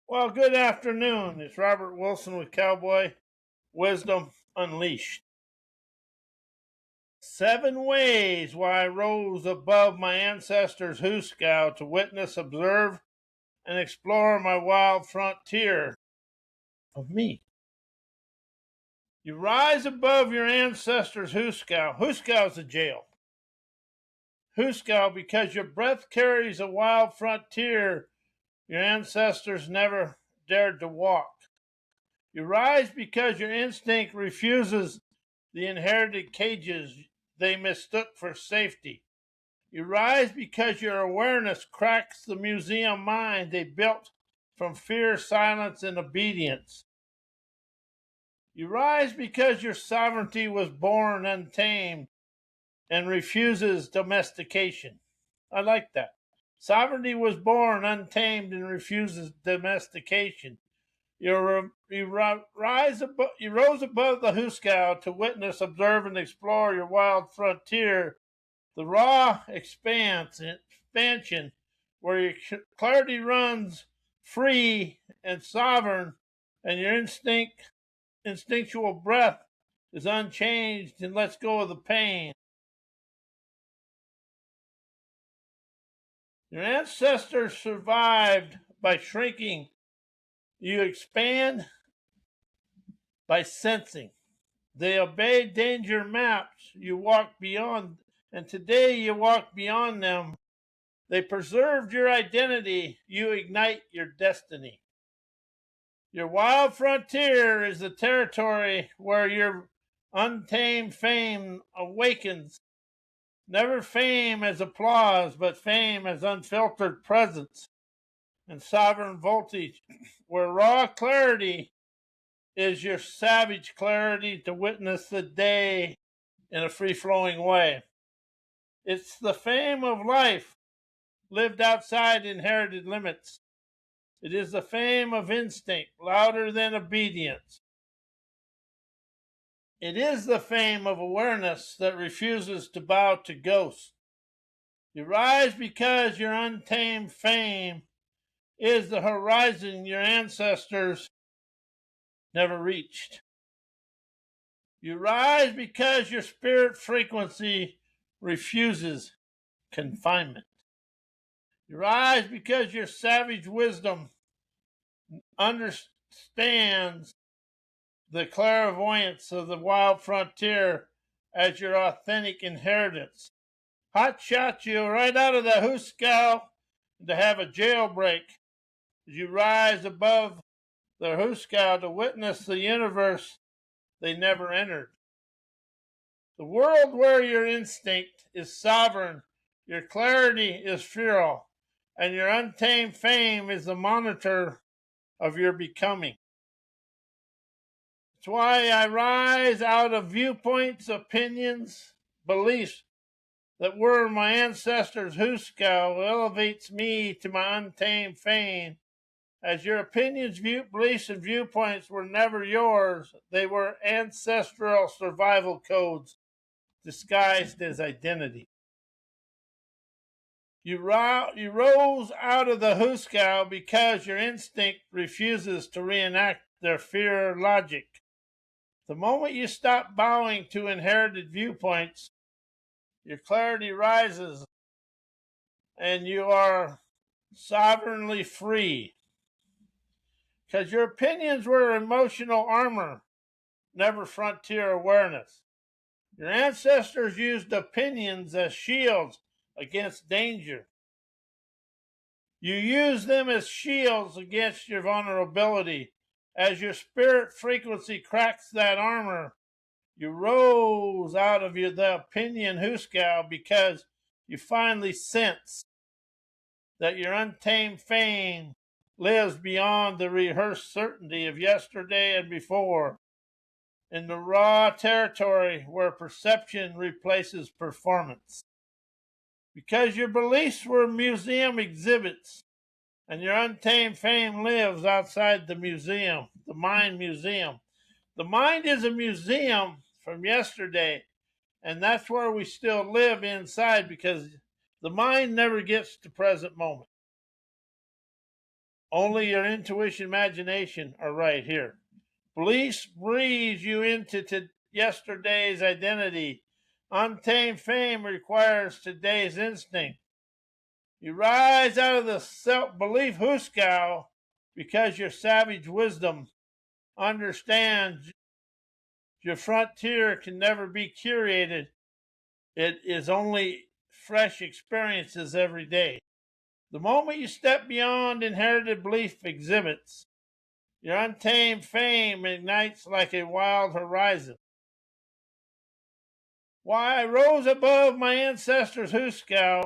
Well, good afternoon. It's Robert Wilson with Cowboy Wisdom Unleashed. 7 ways why I rose above my ancestors' Hoosegow to witness, observe, and explore my wild frontier of me. You rise above your ancestors' Hoosegow. Hoosegow is a jail. Hoosegow because your breath carries a wild frontier your ancestors never dared to walk. You rise because your instinct refuses the inherited cages they mistook for safety. You rise because your awareness cracks the museum mind they built from fear, silence, and obedience. You rise because your sovereignty was born untamed and refuses domestication. I like that. Sovereignty was born untamed and refuses domestication. You rose above the Hoosegow to witness, observe, and explore your wild frontier, the raw expansion where your clarity runs free and sovereign, and your instinctual breath is unchanged and lets go of the pain. Your ancestors survived by shrinking. You expand by sensing. They obeyed danger maps. You walked beyond, and today you walk beyond them. They preserved your identity. You ignite your destiny. Your wild frontier is the territory where your untamed fame awakens. Never fame as applause, but fame as unfiltered presence and sovereign voltage, where raw clarity is your savage clarity to witness the day in a free-flowing way. It's the fame of life lived outside inherited limits. It is the fame of instinct, louder than obedience. It is the fame of awareness that refuses to bow to ghosts. You rise because your untamed fame is the horizon your ancestors never reached. You rise because your spirit frequency refuses confinement. You rise because your savage wisdom understands the clairvoyance of the wild frontier as your authentic inheritance. Hot shot you right out of the Hoosegow to have a jailbreak as you rise above the Hoosegow to witness the universe they never entered. The world where your instinct is sovereign, your clarity is feral, and your untamed fame is the monitor of your becoming. It's why I rise out of viewpoints, opinions, beliefs that were my ancestors' Hoosegow elevates me to my untamed fame. As your opinions, beliefs, and viewpoints were never yours, they were ancestral survival codes disguised as identity. You rose out of the Hoosegow because your instinct refuses to reenact their fear logic. The moment you stop bowing to inherited viewpoints, your clarity rises and you are sovereignly free. Because your opinions were emotional armor, never frontier awareness. Your ancestors used opinions as shields against danger. You use them as shields against your vulnerability. As your spirit frequency cracks that armor, you rose out of the opinion Hoosegow because you finally sense that your untamed fame lives beyond the rehearsed certainty of yesterday and before, in the raw territory where perception replaces performance. Because your beliefs were museum exhibits, and your untamed fame lives outside the museum, the mind museum. The mind is a museum from yesterday, and that's where we still live inside because the mind never gets to present moment. Only your intuition, imagination are right here. Beliefs breathe you into yesterday's identity. Untamed fame requires today's instinct. You rise out of the self-belief Hoosegow because your savage wisdom understands your frontier can never be curated. It is only fresh experiences every day. The moment you step beyond inherited belief exhibits, your untamed fame ignites like a wild horizon. Why I rose above my ancestors' Hoosegow,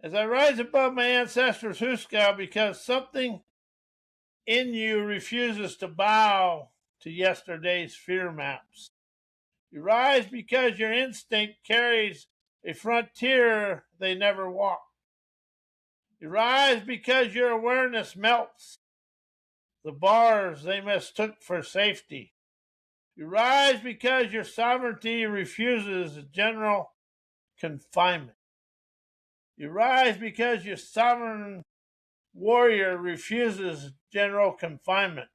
as I rise above my ancestors' Hoosegow, because something in you refuses to bow to yesterday's fear maps. You rise because your instinct carries a frontier they never walked. You rise because your awareness melts the bars they mistook for safety. You rise because your sovereignty refuses general confinement. You rise because your sovereign warrior refuses general confinement.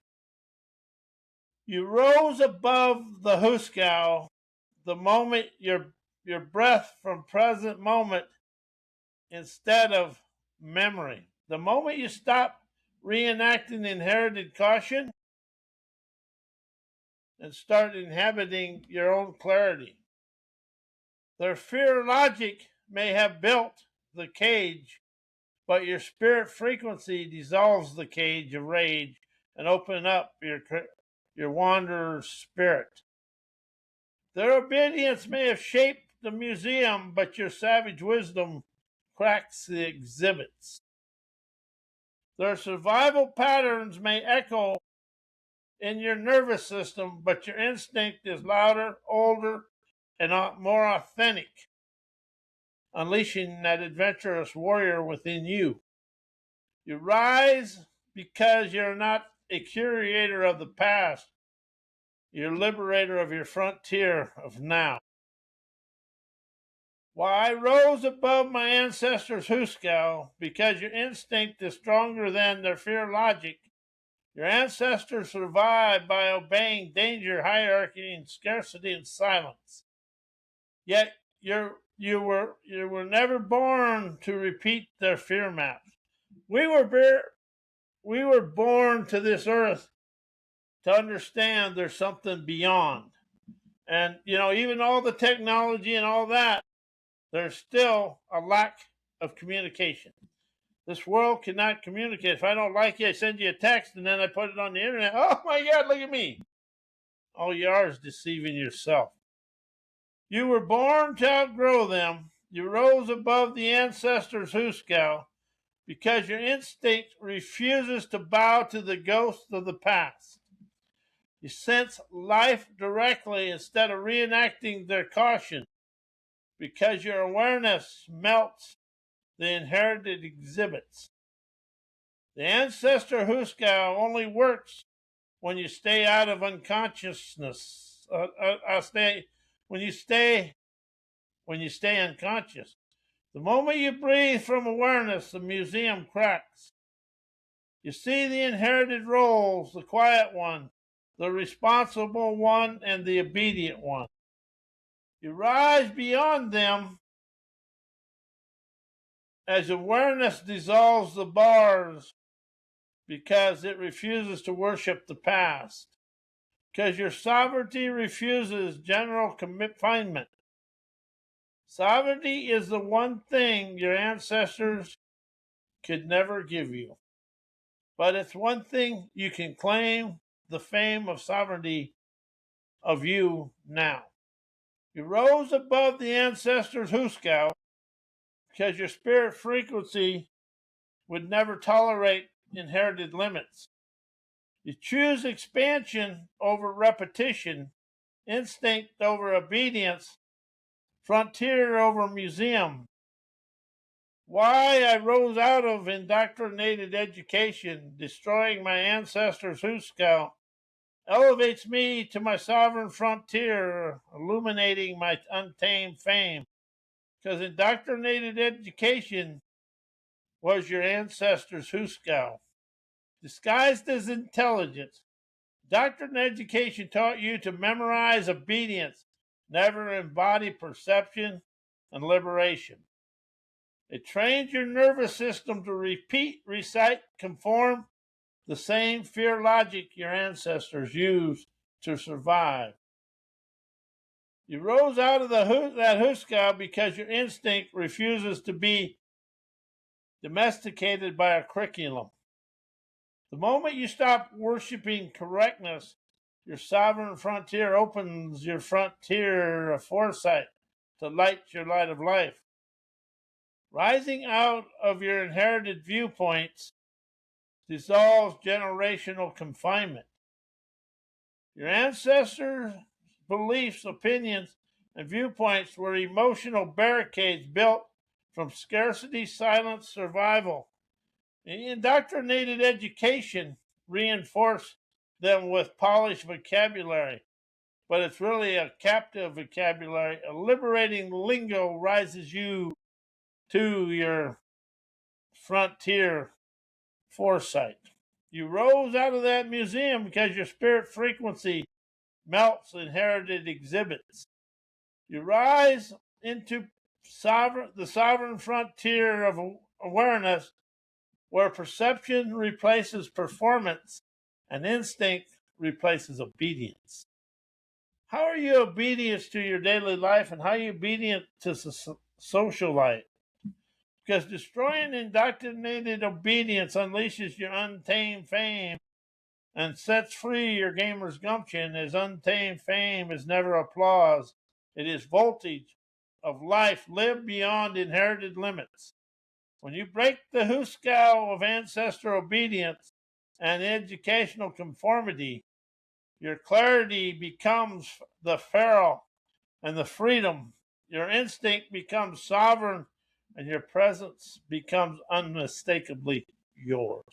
You rose above the Hoosegow the moment your breath from present moment instead of memory. The moment you stop reenacting inherited caution and start inhabiting your own clarity. Their fear logic may have built the cage, but your spirit frequency dissolves the cage of rage and open up your wanderer's spirit. Their obedience may have shaped the museum, but your savage wisdom cracks the exhibits. Their survival patterns may echo in your nervous system, but your instinct is louder, older, and more authentic, unleashing that adventurous warrior within you. You rise because you're not a curator of the past, you're liberator of your frontier of now. Why, I rose above my ancestors' Hoosegow because your instinct is stronger than their fear logic. Your ancestors survived by obeying danger, hierarchy, and scarcity and silence. Yet you were never born to repeat their fear maps. We were born to this earth to understand there's something beyond. And even all the technology and all that, there's still a lack of communication. This world cannot communicate. If I don't like you, I send you a text and then I put it on the internet. Oh my God, look at me. All you are is deceiving yourself. You were born to outgrow them. You rose above the ancestors' Hoosegow because your instinct refuses to bow to the ghosts of the past. You sense life directly instead of reenacting their caution because your awareness melts the inherited exhibits. The ancestor Hoosegow only works when you stay out of unconsciousness. When you stay unconscious. The moment you breathe from awareness, the museum cracks. You see the inherited roles, the quiet one, the responsible one, and the obedient one. You rise beyond them as awareness dissolves the bars because it refuses to worship the past. Because your sovereignty refuses general confinement. Sovereignty is the one thing your ancestors could never give you. But it's one thing you can claim the fame of sovereignty of you now. You rose above the ancestors' Hoosegow because your spirit frequency would never tolerate inherited limits. You choose expansion over repetition, instinct over obedience, frontier over museum. Why I rose out of indoctrinated education, destroying my ancestors' Hoosegow, elevates me to my sovereign frontier, illuminating my untamed fame. Because indoctrinated education was your ancestor's Hoosegow. Disguised as intelligence, doctrine and education taught you to memorize obedience, never embody perception and liberation. It trained your nervous system to repeat, recite, conform the same fear logic your ancestors used to survive. You rose out of that Hoosegow because your instinct refuses to be domesticated by a curriculum. The moment you stop worshiping correctness, your sovereign frontier opens your frontier of foresight to light your light of life. Rising out of your inherited viewpoints dissolves generational confinement. Your ancestors' beliefs, opinions, and viewpoints were emotional barricades built from scarcity, silence, survival. Indoctrinated education reinforced them with polished vocabulary, but it's really a captive vocabulary. A liberating lingo rises you to your frontier foresight. You rose out of that museum because your spirit frequency melts inherited exhibits. You rise into the sovereign frontier of awareness where perception replaces performance and instinct replaces obedience. How are you obedient to your daily life, and how are you obedient to social life? Because destroying indoctrinated obedience unleashes your untamed fame and sets free your gamer's gumption, as untamed fame is never applause. It is voltage of life lived beyond inherited limits. When you break the Hoosegow of ancestor obedience and educational conformity, your clarity becomes the feral and the freedom. Your instinct becomes sovereign and your presence becomes unmistakably yours.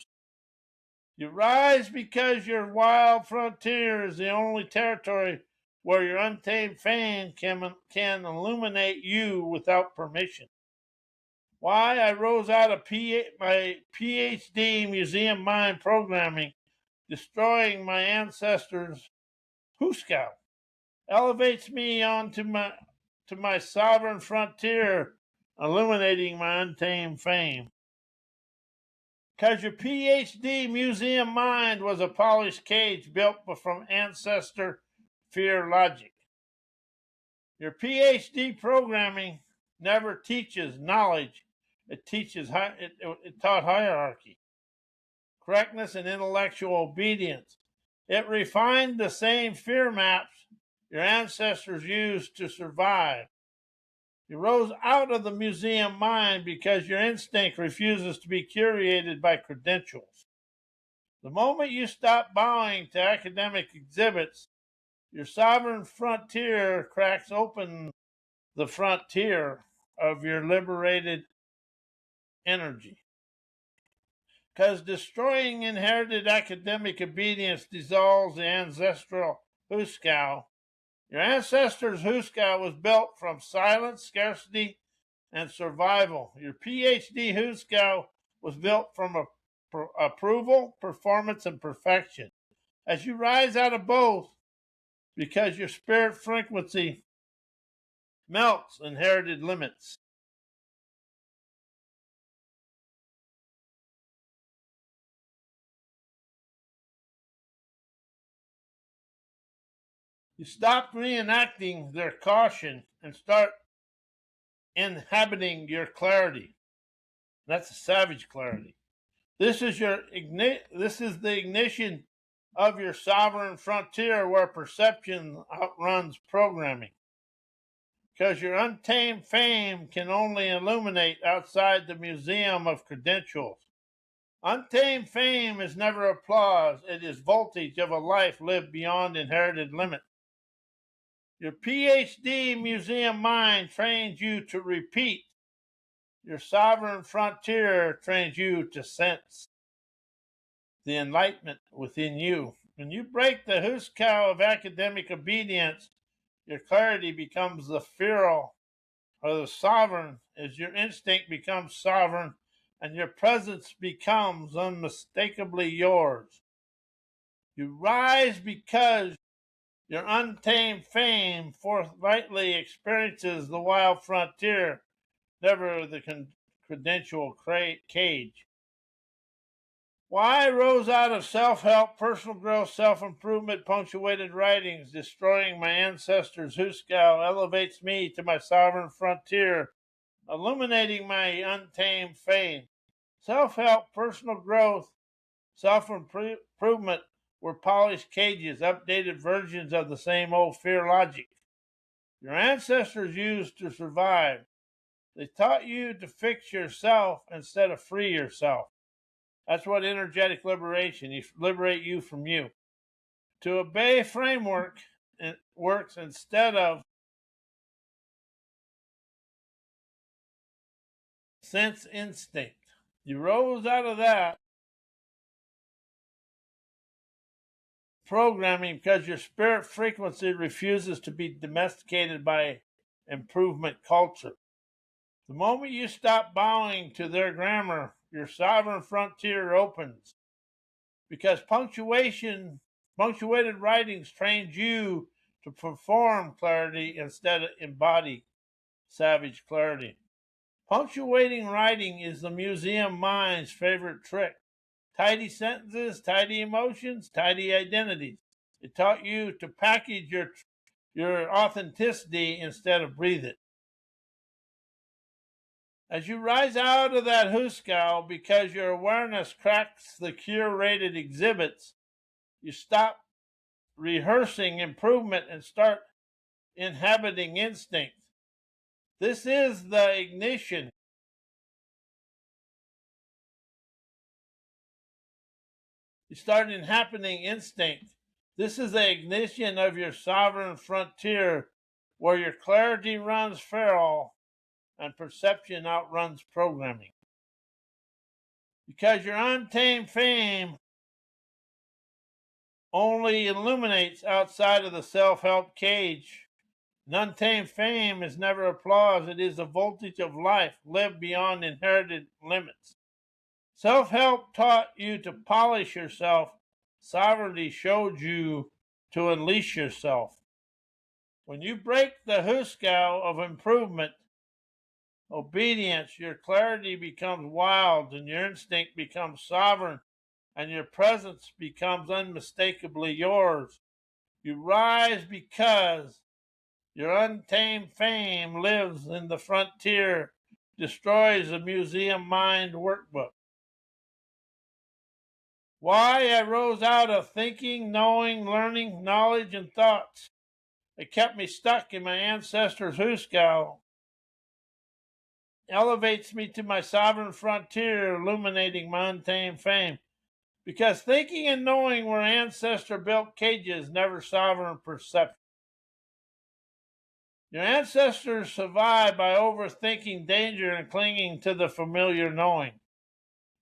You rise because your wild frontier is the only territory where your untamed fame can illuminate you without permission. Why I rose out of my PhD museum mind programming, destroying my ancestors' Hoosegow, elevates me onto my sovereign frontier, illuminating my untamed fame. Because your PhD museum mind was a polished cage built from ancestor fear logic. Your PhD programming never teaches knowledge. It taught hierarchy, correctness, and intellectual obedience. It refined the same fear maps your ancestors used to survive. You rose out of the museum mind because your instinct refuses to be curated by credentials. The moment you stop bowing to academic exhibits, your sovereign frontier cracks open the frontier of your liberated energy. Because destroying inherited academic obedience dissolves the ancestral Hoosegow. Your ancestors' Hoosegow was built from silence, scarcity, and survival. Your PhD Hoosegow was built from approval, performance, and perfection. As you rise out of both, because your spirit frequency melts inherited limits. You stop reenacting their caution and start inhabiting your clarity. That's a savage clarity. This is the ignition of your sovereign frontier where perception outruns programming. Because your untamed fame can only illuminate outside the museum of credentials. Untamed fame is never applause. It is voltage of a life lived beyond inherited limits. Your PhD museum mind trains you to repeat. Your sovereign frontier trains you to sense the enlightenment within you. When you break the Hoosegow of academic obedience, your clarity becomes the feral or the sovereign, as your instinct becomes sovereign and your presence becomes unmistakably yours. You rise because your untamed fame forthrightly experiences the wild frontier, never the credential cage. Why rose out of self-help, personal growth, self-improvement, punctuated writings, destroying my ancestors' Hoosegow, elevates me to my sovereign frontier, illuminating my untamed fame. Self-help, personal growth, self-improvement were polished cages, updated versions of the same old fear logic your ancestors used to survive. They taught you to fix yourself instead of free yourself. That's what energetic liberation, you liberate you from you. To obey framework works instead of sense instinct. You rose out of that programming because your spirit frequency refuses to be domesticated by improvement culture. The moment you stop bowing to their grammar, your sovereign frontier opens. Because punctuated writings trained you to perform clarity instead of embody savage clarity. Punctuating writing is the museum mind's favorite trick. Tidy sentences, tidy emotions, tidy identities. It taught you to package your authenticity instead of breathe it. As you rise out of that Hoosegow because your awareness cracks the curated exhibits, you stop rehearsing improvement and start inhabiting instinct. This is the ignition. You start inhabiting instinct. This is the ignition of your sovereign frontier where your clarity runs feral and perception outruns programming. Because your untamed fame only illuminates outside of the self-help cage. An untamed fame is never applause. It is the voltage of life lived beyond inherited limits. Self-help taught you to polish yourself. Sovereignty showed you to unleash yourself. When you break the Hoosegow of improvement, obedience, your clarity becomes wild and your instinct becomes sovereign and your presence becomes unmistakably yours. You rise because your untamed fame lives in the frontier, destroys the museum mind workbook. Why I rose out of thinking, knowing, learning, knowledge, and thoughts. It kept me stuck in my ancestors' Hoosegow. Elevates me to my sovereign frontier, illuminating my untamed fame. Because thinking and knowing were ancestor-built cages, never sovereign perception. Your ancestors survived by overthinking danger and clinging to the familiar knowing.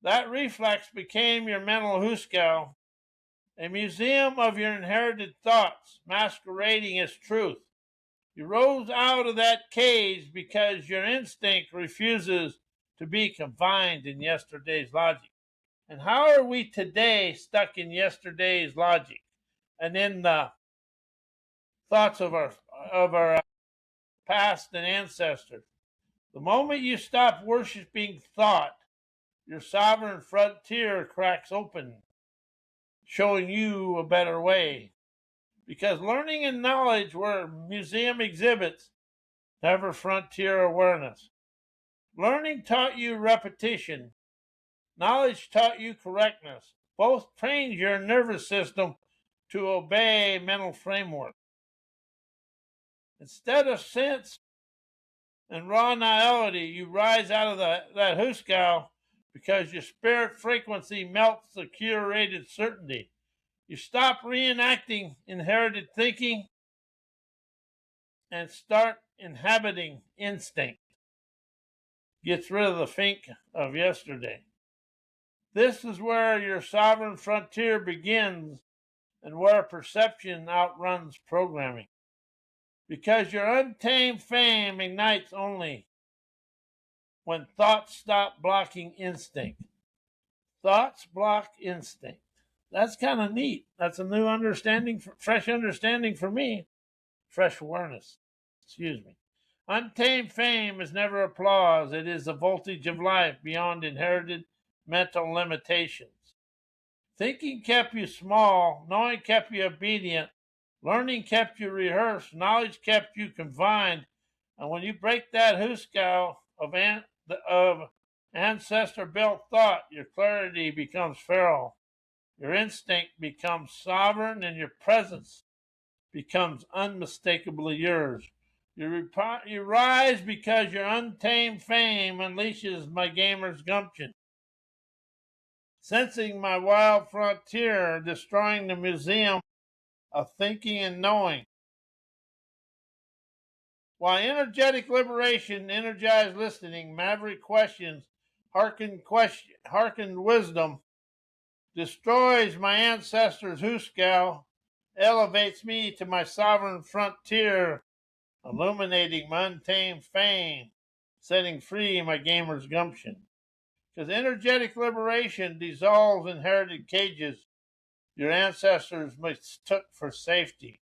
That reflex became your mental Hoosegow, a museum of your inherited thoughts, masquerading as truth. You rose out of that cage because your instinct refuses to be confined in yesterday's logic. And how are we today stuck in yesterday's logic and in the thoughts of our past and ancestors? The moment you stop worshiping thought, your sovereign frontier cracks open, showing you a better way. Because learning and knowledge were museum exhibits, never frontier awareness. Learning taught you repetition. Knowledge taught you correctness. Both trained your nervous system to obey mental framework. Instead of sense and raw nihility, you rise out of that Hoosegow because your spirit frequency melts the curated certainty. You stop reenacting inherited thinking and start inhabiting instinct. Gets rid of the think of yesterday. This is where your sovereign frontier begins and where perception outruns programming. Because your untamed fame ignites only when thoughts stop blocking instinct. Thoughts block instinct. That's kind of neat. That's a new understanding, fresh understanding for me. Fresh awareness. Excuse me. Untamed fame is never applause. It is the voltage of life beyond inherited mental limitations. Thinking kept you small, knowing kept you obedient, learning kept you rehearsed, knowledge kept you confined. And when you break that Hoosegow of ancestor-built thought, your clarity becomes feral, your instinct becomes sovereign, and your presence becomes unmistakably yours. You rise because your untamed fame unleashes my gamer's gumption. Sensing my wild frontier, destroying the museum of thinking and knowing. While energetic liberation, energized listening, maverick questions, hearkened wisdom, destroys my ancestors' Hoosegow, elevates me to my sovereign frontier, illuminating my untamed fame, setting free my gamer's gumption. Because energetic liberation dissolves inherited cages your ancestors mistook for safety.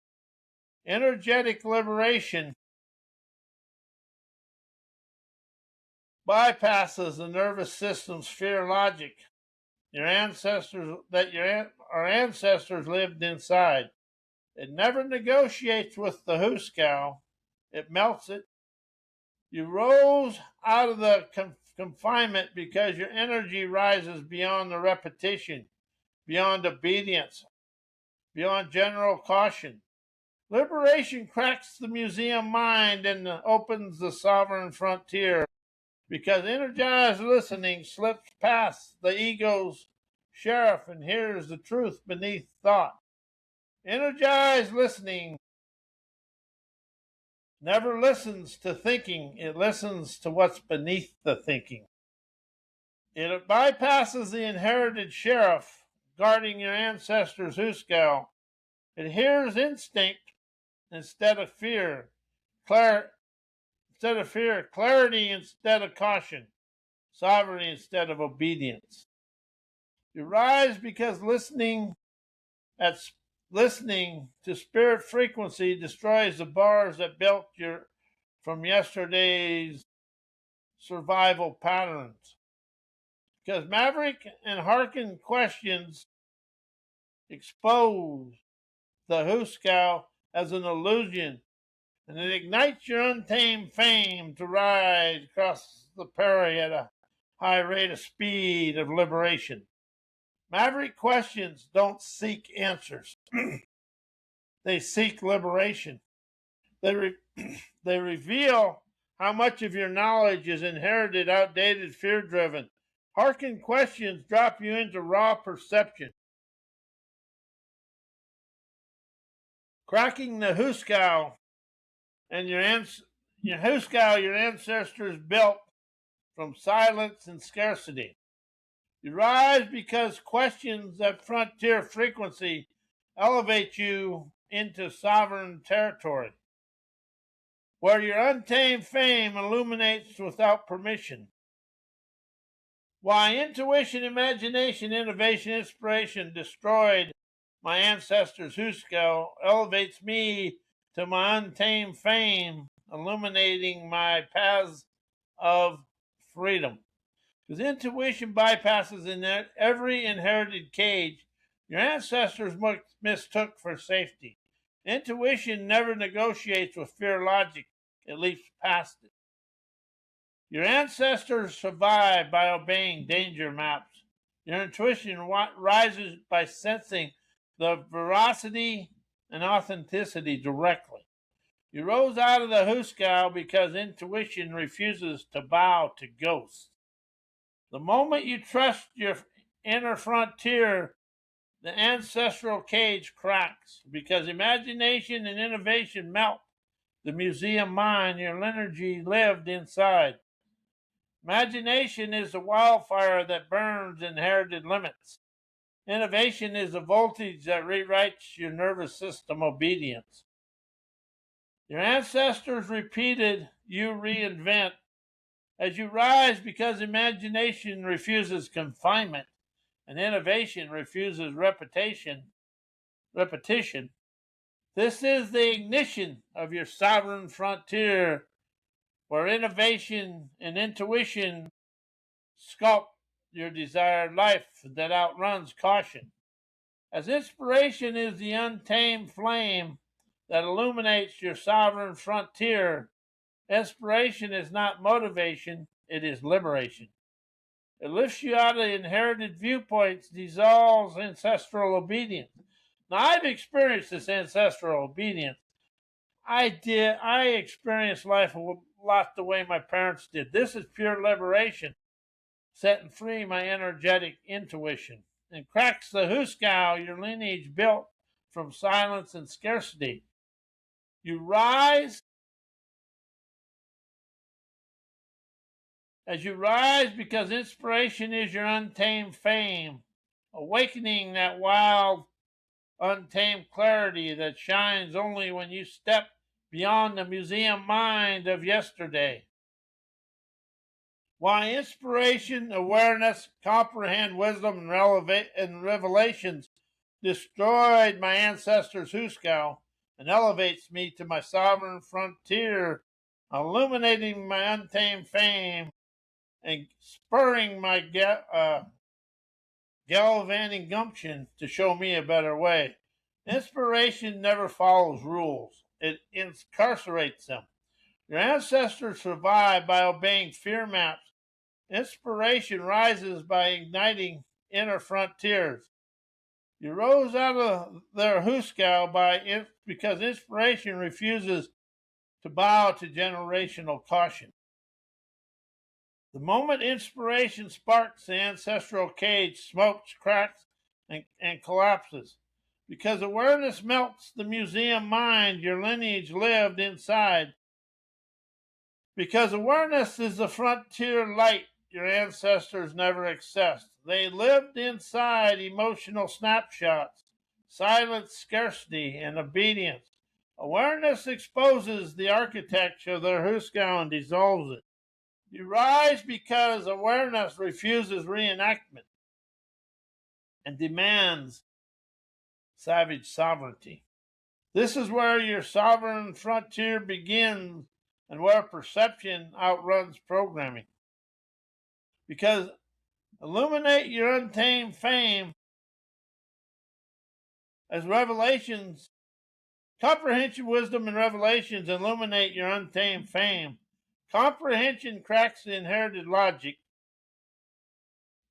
Energetic liberation bypasses the nervous system's fear logic. Our ancestors lived inside. It never negotiates with the Hoosegow. It melts it. You rose out of the confinement because your energy rises beyond the repetition, beyond obedience, beyond general caution. Liberation cracks the museum mind and opens the sovereign frontier because energized listening slips past the ego's sheriff and hears the truth beneath thought. Energized listening never listens to thinking, it listens to what's beneath the thinking. It bypasses the inherited sheriff guarding your ancestors' Hoosegow. It hears instinct instead of fear, clarity instead of caution, sovereignty instead of obedience. You rise because listening to spirit frequency destroys the bars that built you from yesterday's survival patterns. Because maverick and hearken questions expose the Hoosegow as an illusion, and it ignites your untamed fame to ride across the prairie at a high rate of speed of liberation. Maverick questions don't seek answers. They seek liberation. They reveal how much of your knowledge is inherited, outdated, fear-driven. Hearken questions drop you into raw perception. Cracking the Hoosegow and your ancestors built from silence and scarcity. You rise because questions at frontier frequency elevate you into sovereign territory, where your untamed fame illuminates without permission. Why intuition, imagination, innovation, inspiration destroyed my ancestors' Hoosegow elevates me to my untamed fame, illuminating my paths of freedom. Because intuition bypasses in every inherited cage your ancestors mistook for safety. Intuition never negotiates with fear logic. It leaps past it. Your ancestors survived by obeying danger maps. Your intuition rises by sensing the veracity and authenticity directly. You rose out of the Hoosegow because intuition refuses to bow to ghosts. The moment you trust your inner frontier, the ancestral cage cracks because imagination and innovation melt the museum mind your lineage lived inside. Imagination is the wildfire that burns inherited limits. Innovation is the voltage that rewrites your nervous system obedience. Your ancestors repeated, you reinvent. As you rise because imagination refuses confinement and innovation refuses repetition, this is the ignition of your sovereign frontier where innovation and intuition sculpt your desired life that outruns caution. As inspiration is the untamed flame that illuminates your sovereign frontier, inspiration is not motivation, it is liberation. It lifts you out of inherited viewpoints, dissolves ancestral obedience. Now, I've experienced this ancestral obedience. I experienced life a lot the way my parents did. This is pure liberation, setting free my energetic intuition, and cracks the Hoosegow your lineage built from silence and scarcity. You rise as you rise because inspiration is your untamed fame, awakening that wild, untamed clarity that shines only when you step beyond the museum mind of yesterday. Why inspiration, awareness, comprehend wisdom, and revelations destroyed my ancestors' Hoosegow and elevates me to my sovereign frontier, illuminating my untamed fame and spurring my gallivanting gumption to show me a better way. Inspiration never follows rules, it incarcerates them. Your ancestors survived by obeying fear maps. Inspiration rises by igniting inner frontiers. You rose out of their Hoosegow because inspiration refuses to bow to generational caution. The moment inspiration sparks, the ancestral cage smokes, cracks, and collapses. Because awareness melts the museum mind your lineage lived inside. Because awareness is the frontier light your ancestors never accessed. They lived inside emotional snapshots, silence, scarcity, and obedience. Awareness exposes the architecture of their Hoosegow and dissolves it. You rise because awareness refuses reenactment and demands savage sovereignty. This is where your sovereign frontier begins and where perception outruns programming. Because illuminate your untamed fame as revelations, comprehension, wisdom, and revelations illuminate your untamed fame. Comprehension cracks the inherited logic.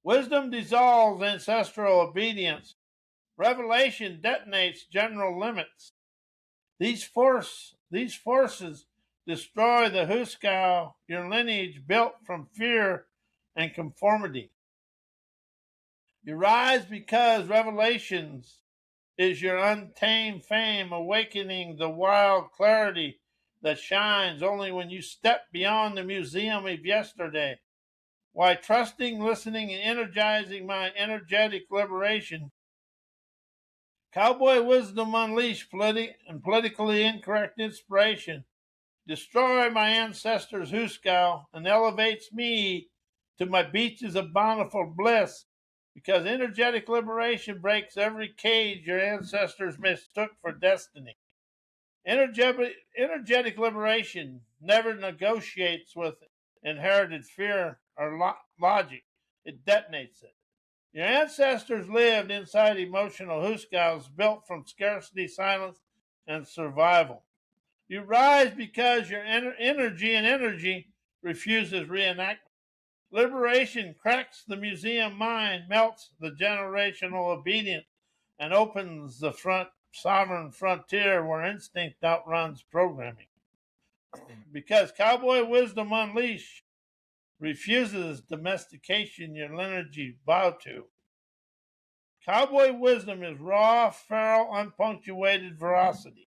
Wisdom dissolves ancestral obedience. Revelation detonates general limits. These forces destroy the Hoosegow your lineage built from fear and conformity. You rise because revelations is your untamed fame, awakening the wild clarity that shines only when you step beyond the museum of yesterday. Why trusting, listening, and energizing my energetic liberation, Cowboy wisdom unleash and politically incorrect inspiration, destroy my ancestors' Hoosegow, and elevates me to my beaches of bountiful bliss, because energetic liberation breaks every cage your ancestors mistook for destiny. Energetic liberation never negotiates with inherited fear or logic. It detonates it. Your ancestors lived inside emotional Hoosegows built from scarcity, silence, and survival. You rise because your energy refuses reenactment. Liberation cracks the museum mind, melts the generational obedience, and opens the sovereign frontier where instinct outruns programming. Because Cowboy wisdom unleashed refuses domestication your lineage bow to. Cowboy wisdom is raw, feral, unpunctuated ferocity,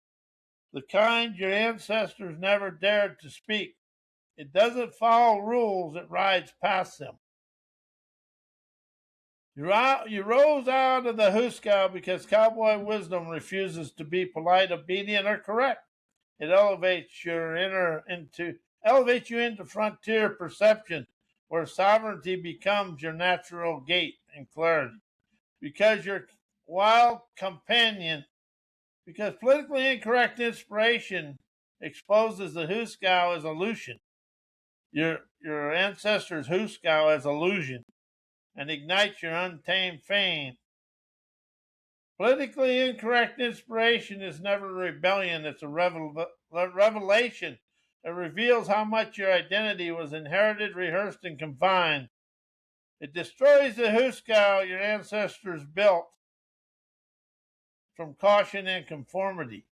the kind your ancestors never dared to speak. It doesn't follow rules, it rides past them. You rose out of the Hoosegow because Cowboy wisdom refuses to be polite, obedient, or correct. It elevates your Elevate you into frontier perception, where sovereignty becomes your natural gait and clarity. Because your wild companion, because politically incorrect inspiration exposes the Hoosegow as illusion, your ancestors' Hoosegow as illusion, and ignites your untamed fame. Politically incorrect inspiration is never a rebellion, it's a revelation. It reveals how much your identity was inherited, rehearsed, and confined. It destroys the Hoosegow your ancestors built from caution and conformity.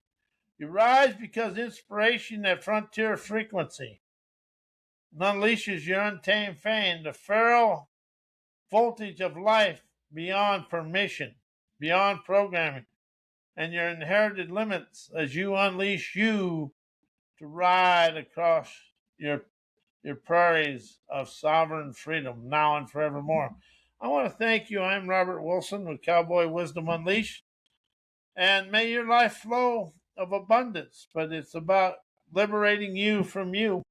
You rise because inspiration at frontier frequency and unleashes your untamed fame, the feral voltage of life beyond permission, beyond programming, and your inherited limits as you unleash you to ride across your prairies of sovereign freedom now and forevermore. I want to thank you. I'm Robert Wilson with Cowboy Wisdom Unleashed. And may your life flow of abundance, but it's about liberating you from you.